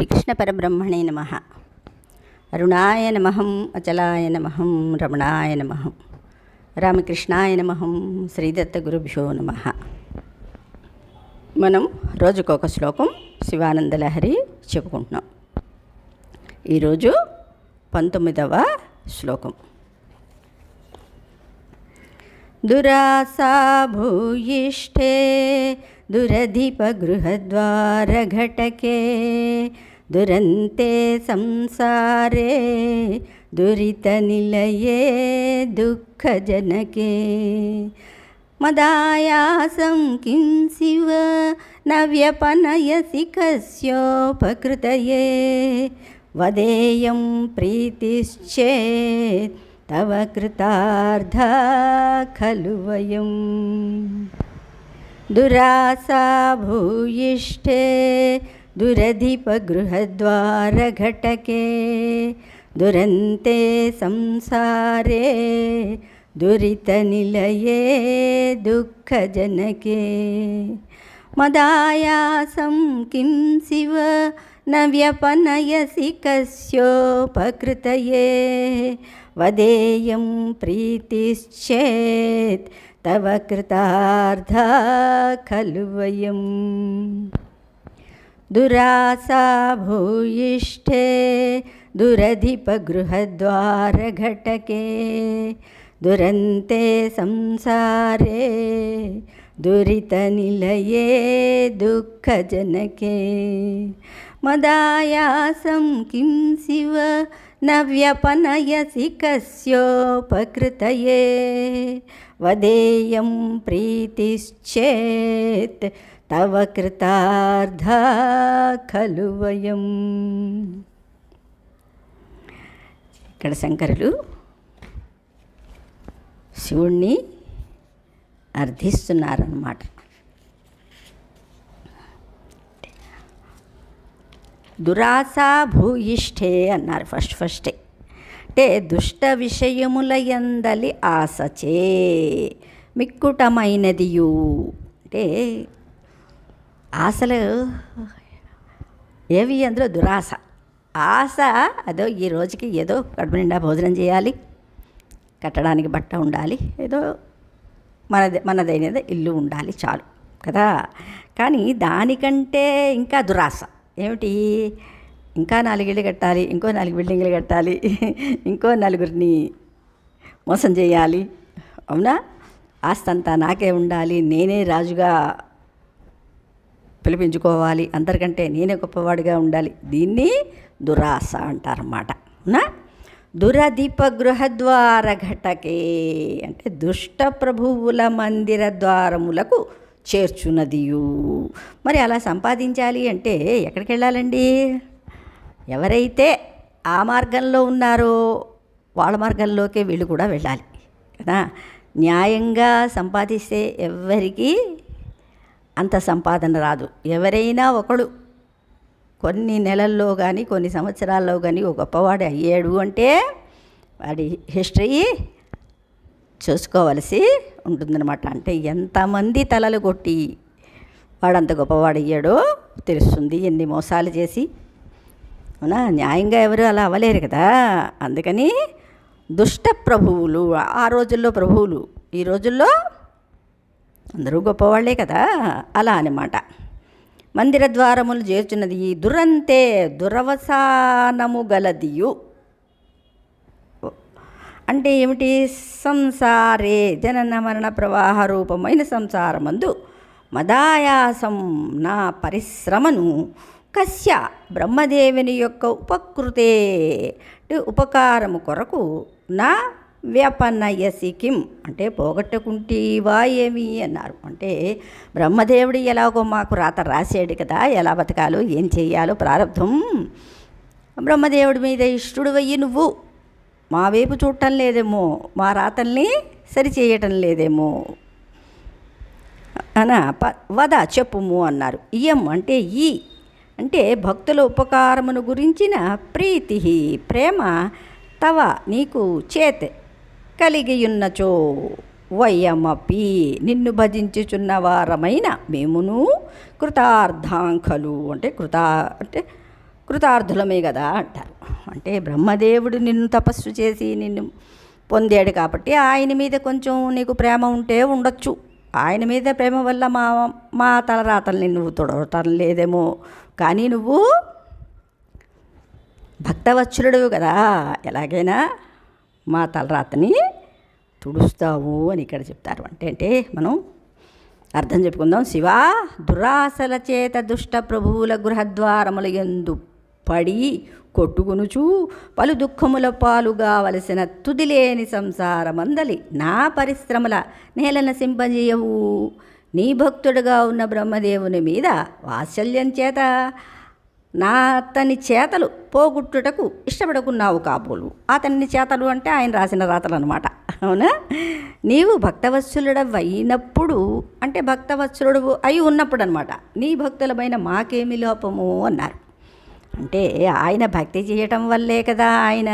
శ్రీకృష్ణ పరబ్రహ్మణే నమః. అరుణాయ నమః, అచలాయ నమః, రమణాయ నమః, రామకృష్ణాయ నమః, శ్రీదత్త గురుభ్యో నమః. మనం రోజుకొక శ్లోకం శివానందలహరి చెప్పుకుంటున్నాం. ఈరోజు 19వ శ్లోకం. దురాసా భూయిష్ఠే దురధిపగృహద్వారఘటకే దురంతే సంసారే దురితనిలయే దుఃఖజనకే మదాయాసం కిం శివ న వ్యపనయసి కస్యోపకృతయే వదేయం ప్రీతిశ్చేత్ తవ కృతార్థ ఖలు వయం. దురాసా భూయిష్ఠే దురధిపగృహద్వారఘటకే దురంతే సంసారే దురితనిలయే దుఃఖజనకే మదాయాసం కిం శివ న వ్యపనయసి కస్యోపకృతయే వదేయం ప్రీతిశ్చేత్ తవ కృతార్థ ఖలు వయం. దురాసా భూయిష్ఠే దురధిపగృహద్వారఘటకే దురంతే సంసారే దురితనిలయే దుఃఖజనకే మదాయాసం కిం శివ న వ్యపనయసి కస్యోపకృతయే వదేయం ప్రీతిశ్చేత్ తవ కృతార్థ ఖలు వయం. ఇక్కడ శంకరులు శివుణ్ణి అర్థిస్తున్నారన్నమాట. దురాసా భూయిష్ఠే అన్నారు ఫస్టే. అంటే దుష్ట విషయముల యందలి ఆశచే మిక్కుటమైనదియు. అంటే ఆశలు ఏవి? అందులో దురాశ. ఆశ అదో ఈ రోజుకి ఏదో కడుపు నిండా భోజనం చేయాలి, కట్టడానికి బట్ట ఉండాలి, ఏదో మనదైనది ఇల్లు ఉండాలి, చాలు కదా. కానీ దానికంటే ఇంకా దురాశ ఏమిటి? ఇంకా 4 ఇళ్ళు కట్టాలి, ఇంకో 4 బిల్డింగ్లు కట్టాలి, ఇంకో 4గురిని మోసం చేయాలి, అవునా? ఆస్తంతా నాకే ఉండాలి, నేనే రాజుగా పిలిపించుకోవాలి, అందరికంటే నేనే గొప్పవాడిగా ఉండాలి. దీన్ని దురాశ అంటారన్నమాట. అవునా? దురధిపగృహద్వార ఘటకే అంటే దుష్ట ప్రభువుల మందిర ద్వారములకు చేర్చునదియు. మరి అలా సంపాదించాలి అంటే ఎక్కడికి వెళ్ళాలండి? ఎవరైతే ఆ మార్గంలో ఉన్నారో వాళ్ళ మార్గంలోకే వీళ్ళు కూడా వెళ్ళాలి కదా. న్యాయంగా సంపాదిస్తే ఎవరికి అంత సంపాదన రాదు. ఎవరైనా ఒకడు కొన్ని నెలల్లో కానీ కొన్ని సంవత్సరాల్లో కానీ ఒక గొప్పవాడు అయ్యాడు అంటే వాడి హిస్టరీ చూసుకోవలసి ఉంటుందన్నమాట. అంటే ఎంతమంది తలలు కొట్టి వాడంత గొప్పవాడయ్యాడో తెలుస్తుంది, ఎన్ని మోసాలు చేసి. అవునా? న్యాయంగా ఎవరు అలా అవ్వలేరు కదా. అందుకని దుష్ట ప్రభువులు, ఆ రోజుల్లో ప్రభువులు, ఈ రోజుల్లో అందరూ గొప్పవాళ్లే కదా. అలా అన్నమాట. మందిర ద్వారములు చేర్చున్నది దురంతే దురవసానము గలదియు. అంటే ఏమిటి? సంసారే జనన మరణ ప్రవాహ రూపమైన సంసారమందు మదాయాసం నా పరిశ్రమను కస్య బ్రహ్మదేవుని యొక్క ఉపకృతే ఉపకారము కొరకు నా వ్యపనయసి కిం అంటే పోగొట్టుకుంటీవా ఏమి అన్నారు. అంటే బ్రహ్మదేవుడు ఎలాగో మాకు రాత రాసాడు కదా, ఎలా బతకాలో ఏం చేయాలో ప్రారంధం. బ్రహ్మదేవుడి మీద ఇష్టుడు అయ్యి నువ్వు మా వైపు చూడటం లేదేమో, మా రాతల్ని సరిచేయటం లేదేమో అన వద చెప్పుము అన్నారు. ఇయం అంటే ఈ అంటే భక్తుల ఉపకారమును గురించిన ప్రీతి ప్రేమ తవ నీకు చేత్ కలిగియున్నచో వయమపి నిన్ను భజించుచున్న వారమైన మేమును కృతార్థాంఖలు అంటే కృతార్థులమే కదా అంటారు. అంటే బ్రహ్మదేవుడు నిన్ను తపస్సు చేసి నిన్ను పొందాడు కాబట్టి ఆయన మీద కొంచెం నీకు ప్రేమ ఉంటే ఉండొచ్చు. ఆయన మీద ప్రేమ వల్ల మా తలరాతల్ని నువ్వు తొడవటం లేదేమో, కానీ నువ్వు భక్తవత్సలుడు కదా, ఎలాగైనా మా తలరాతని తుడుస్తావు అని ఇక్కడ చెప్తారు. అంటే మనం అర్థం చెప్పుకుందాం. శివా, దురాశల చేత దుష్ట ప్రభువుల గృహద్వారముల యందు పడి కొట్టుకునుచు పలు దుఃఖముల పాలుగావలసిన తుదిలేని సంసారమందలి నా పరిశ్రమల నేలన సింపజేయవు. నీ భక్తుడుగా ఉన్న బ్రహ్మదేవుని మీద వాత్సల్యం చేత నా అతని చేతలు పోగొట్టుటకు ఇష్టపడుకున్నావు కాబోలు. అతని చేతలు అంటే ఆయన రాసిన రాతలు అనమాట. అవునా? నీవు భక్తవత్సలుడు అయినప్పుడు, అంటే భక్తవత్సలుడు అయి ఉన్నప్పుడు అనమాట, నీ భక్తులమైన మాకేమి లోపము అన్నారు. అంటే ఆయన భక్తి చేయటం వల్లే కదా ఆయన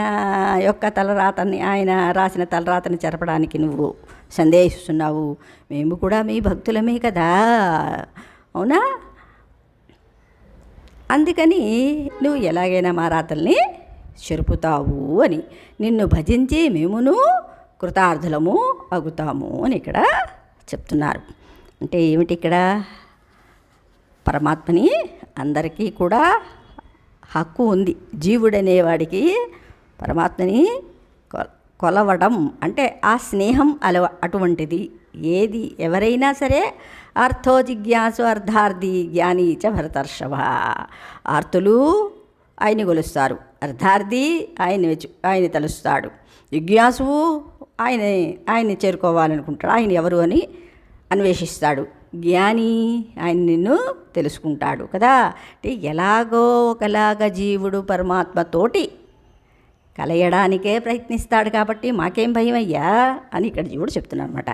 యొక్క తలరాతని, ఆయన రాసిన తలరాతని చెరపడానికి నువ్వు సందేహిస్తున్నావు. మేము కూడా మీ భక్తులమే కదా, అవునా? అందుకని నువ్వు ఎలాగైనా మా రాతల్ని చెరుపుతావు అని, నిన్ను భజించి మేమును కృతార్థులము అగుతాము అని ఇక్కడ చెప్తున్నారు. అంటే ఏమిటి ఇక్కడ? పరమాత్మని అందరికీ కూడా హక్కు ఉంది. జీవుడనేవాడికి పరమాత్మని కొలవడం అంటే ఆ స్నేహం అటువంటిది. ఏది ఎవరైనా సరే అర్థో జిజ్ఞాసు అర్థార్థి జ్ఞాని చ భరతర్షభ. ఆర్తులు ఆయన్ని కొలుస్తారు, అర్థార్థి ఆయన తలుస్తాడు, జిజ్ఞాసువు ఆయన్ని చేరుకోవాలనుకుంటాడు, ఆయన ఎవరు అని అన్వేషిస్తాడు, జ్ఞాని ఆయన నిన్ను తెలుసుకుంటాడు కదా. అంటే ఎలాగో ఒకలాగా జీవుడు పరమాత్మతోటి కలయడానికే ప్రయత్నిస్తాడు కాబట్టి మాకేం భయం అయ్యా అని ఇక్కడ జీవుడు చెప్తున్నాడు అనమాట.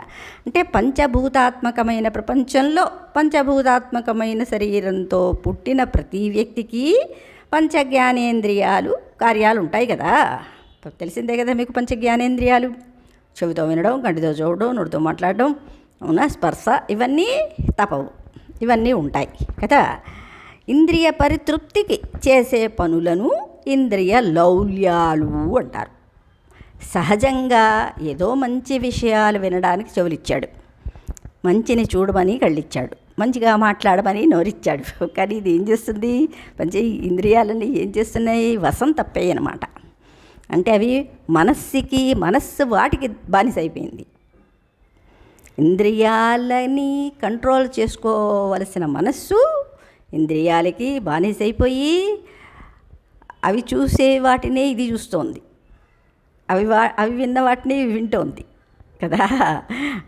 అంటే పంచభూతాత్మకమైన ప్రపంచంలో పంచభూతాత్మకమైన శరీరంతో పుట్టిన ప్రతి వ్యక్తికి పంచజ్ఞానేంద్రియాలు కార్యాలు ఉంటాయి కదా. తెలిసిందే కదా మీకు పంచజ్ఞానేంద్రియాలు. చెవితో వినడం, కంటితో చూడడం, నోటితో మాట్లాడడం, అవునా, స్పర్శ, ఇవన్నీ తపవు, ఇవన్నీ ఉంటాయి కదా. ఇంద్రియ పరితృప్తికి చేసే పనులను ఇంద్రియ లౌల్యాలు అంటారు. సహజంగా ఏదో మంచి విషయాలు వినడానికి చెవులిచ్చాడు, మంచిని చూడమని కళ్ళిచ్చాడు, మంచిగా మాట్లాడమని నోరిచ్చాడు. కానీ ఇది ఏం చేస్తుంది? ఇంద్రియాలని ఏం చేస్తున్నాయి? వశం తప్పాయి అన్నమాట. అంటే అవి మనస్సు వాటికి బానిస అయిపోయింది. ఇంద్రియాలని కంట్రోల్ చేసుకోవలసిన మనస్సు ఇంద్రియాలకి బానిసైపోయి అవి చూసే వాటినే ఇది చూస్తోంది, అవి విన్న వాటిని వింటోంది కదా.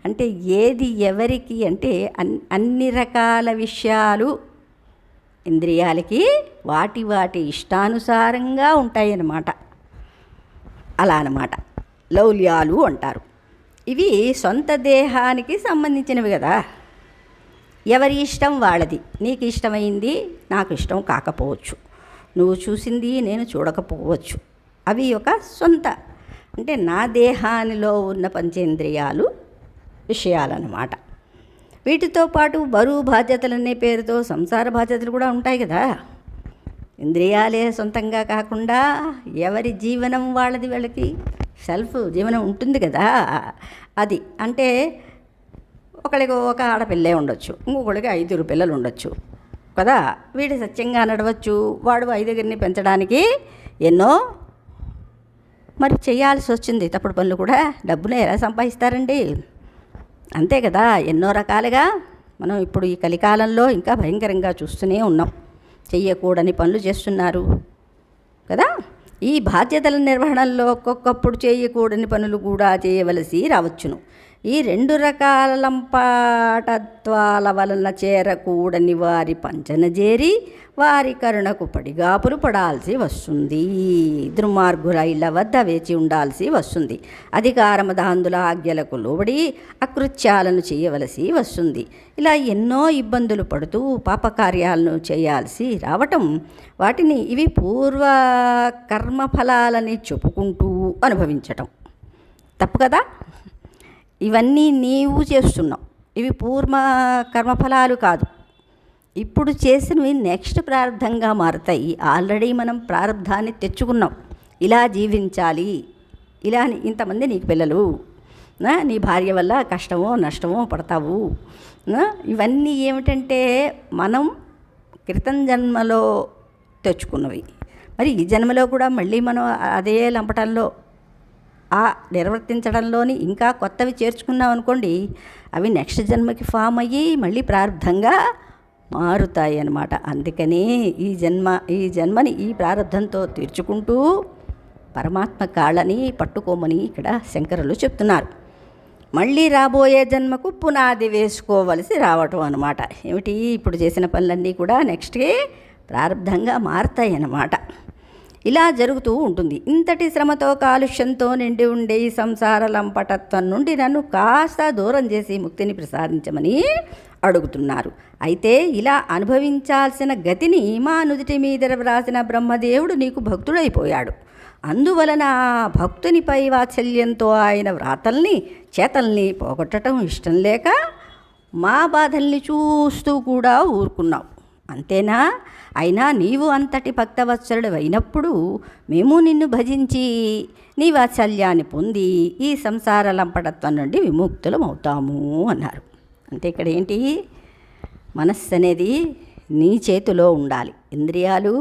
అంటే ఏది ఎవరికి అంటే అన్ని రకాల విషయాలు ఇంద్రియాలకి వాటి ఇష్టానుసారంగా ఉంటాయన్నమాట. అలా అన్నమాట లౌల్యాలు అంటారు. ఇవి సొంత దేహానికి సంబంధించినవి కదా. ఎవరి ఇష్టం వాళ్ళది. నీకు ఇష్టమైంది నాకు ఇష్టం కాకపోవచ్చు, నువ్వు చూసింది నేను చూడకపోవచ్చు. అవి ఒక సొంత, అంటే నా దేహానిలో ఉన్న పంచేంద్రియాలు విషయాలన్నమాట. వీటితో పాటు బరువు బాధ్యతలనే పేరుతో సంసార బాధ్యతలు కూడా ఉంటాయి కదా. ఇంద్రియాలే సొంతంగా కాకుండా ఎవరి జీవనం వాళ్ళది, వాళ్ళకి సెల్ఫ్ జీవనం ఉంటుంది కదా. అది అంటే ఒకళ్ళకి ఒక ఆడపిల్లే ఉండొచ్చు, ఇంకొకళ్ళకి 5 పిల్లలు ఉండొచ్చు కదా. వీడు సత్యంగా నడవచ్చు, వాడు 5 పెంచడానికి ఎన్నో మరి చేయాల్సి వచ్చింది. తప్పుడు పనులు కూడా డబ్బును ఎలా సంపాదిస్తారండి? అంతే కదా. ఎన్నో రకాలుగా మనం ఇప్పుడు ఈ కలికాలంలో ఇంకా భయంకరంగా చూస్తూనే ఉన్నాం. చెయ్యకూడని పనులు చేస్తున్నారు కదా. ఈ బాధ్యతల నిర్వహణలో ఒక్కొక్కప్పుడు చేయకూడని పనులు కూడా చేయవలసి రావచ్చును. ఈ 2 రకాల లంపాటత్వాల వలన చేరకూడని వారి పంచన చేరి వారి కరుణకు పడిగాపులు పడాల్సి వస్తుంది. దుర్మార్గుల ఇళ్ల వద్ద వేచి ఉండాల్సి వస్తుంది. అధికారమ దాందుల ఆజ్ఞలకు లోబడి అకృత్యాలను చేయవలసి వస్తుంది. ఇలా ఎన్నో ఇబ్బందులు పడుతూ పాపకార్యాలను చేయాల్సి రావటం, వాటిని ఇవి పూర్వ కర్మఫలాలని చెప్పుకుంటూ అనుభవించటం తప్పు కదా. ఇవన్నీ నీవు చేస్తున్నావు, ఇవి పూర్వ కర్మఫలాలు కాదు. ఇప్పుడు చేసినవి నెక్స్ట్ ప్రారంధంగా మారుతాయి. ఆల్రెడీ మనం ప్రారంధాన్ని తెచ్చుకున్నాం, ఇలా జీవించాలి, ఇలా ఇంతమంది నీకు పిల్లలు, నీ భార్య వల్ల కష్టమో నష్టమో పడతావు. ఇవన్నీ ఏమిటంటే మనం క్రితం జన్మలో తెచ్చుకున్నవి. మరి ఈ జన్మలో కూడా మళ్ళీ మనం అదే లంపటంలో నిర్వర్తించడంలోని ఇంకా కొత్తవి చేర్చుకున్నాం అనుకోండి, అవి నెక్స్ట్ జన్మకి ఫామ్ అయ్యి మళ్ళీ ప్రారంధంగా మారుతాయి అన్నమాట. అందుకని ఈ జన్మని ఈ ప్రారంధంతో తీర్చుకుంటూ పరమాత్మ కాళ్ళని పట్టుకోమని ఇక్కడ శంకరులు చెప్తున్నారు. మళ్ళీ రాబోయే జన్మకు పునాది వేసుకోవలసి రావటం అన్నమాట. ఏమిటి, ఇప్పుడు చేసిన పనులన్నీ కూడా నెక్స్ట్కి ప్రారంధంగా మారుతాయి అన్నమాట. ఇలా జరుగుతూ ఉంటుంది. ఇంతటి శ్రమతో కాలుష్యంతో నిండి ఉండే ఈ సంసార లంపటత్వం నుండి నన్ను కాస్త దూరం చేసి ముక్తిని ప్రసాదించమని అడుగుతున్నారు. అయితే ఇలా అనుభవించాల్సిన గతిని మా నుదిటి మీద వ్రాసిన బ్రహ్మదేవుడు నీకు భక్తుడైపోయాడు. అందువలన భక్తునిపై వాత్సల్యంతో ఆయన వ్రాతల్ని చేతల్ని పోగొట్టడం ఇష్టం లేక మా బాధల్ని చూస్తూ కూడా ఊరుకున్నావు. అంతేనా? అయినా నీవు అంతటి భక్తవత్సలుడు అయినప్పుడు మేము నిన్ను భజించి నీ వాత్సల్యాన్ని పొంది ఈ సంసార లంపటత్వం నుండి విముక్తులం అవుతాము అన్నారు. అంటే ఇక్కడ ఏంటి, మనస్సు అనేది నీ చేతిలో ఉండాలి, ఇంద్రియాలు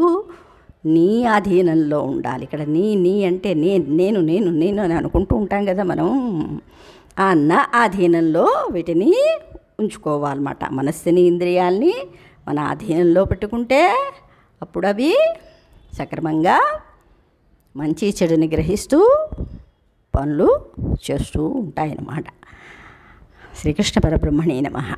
నీ ఆధీనంలో ఉండాలి. ఇక్కడ నీ అంటే నేను నేను నేను అని అనుకుంటూ ఉంటాం కదా మనం. ఆ నా ఆధీనంలో వీటిని ఉంచుకోవాలన్నమాట. మనస్సుని ఇంద్రియాలని మన ఆధీనంలో పెట్టుకుంటే అప్పుడు అవి సక్రమంగా మంచి చెడుని గ్రహిస్తూ పనులు చేస్తూ ఉంటాయన్నమాట. శ్రీకృష్ణ పరబ్రహ్మణే నమః.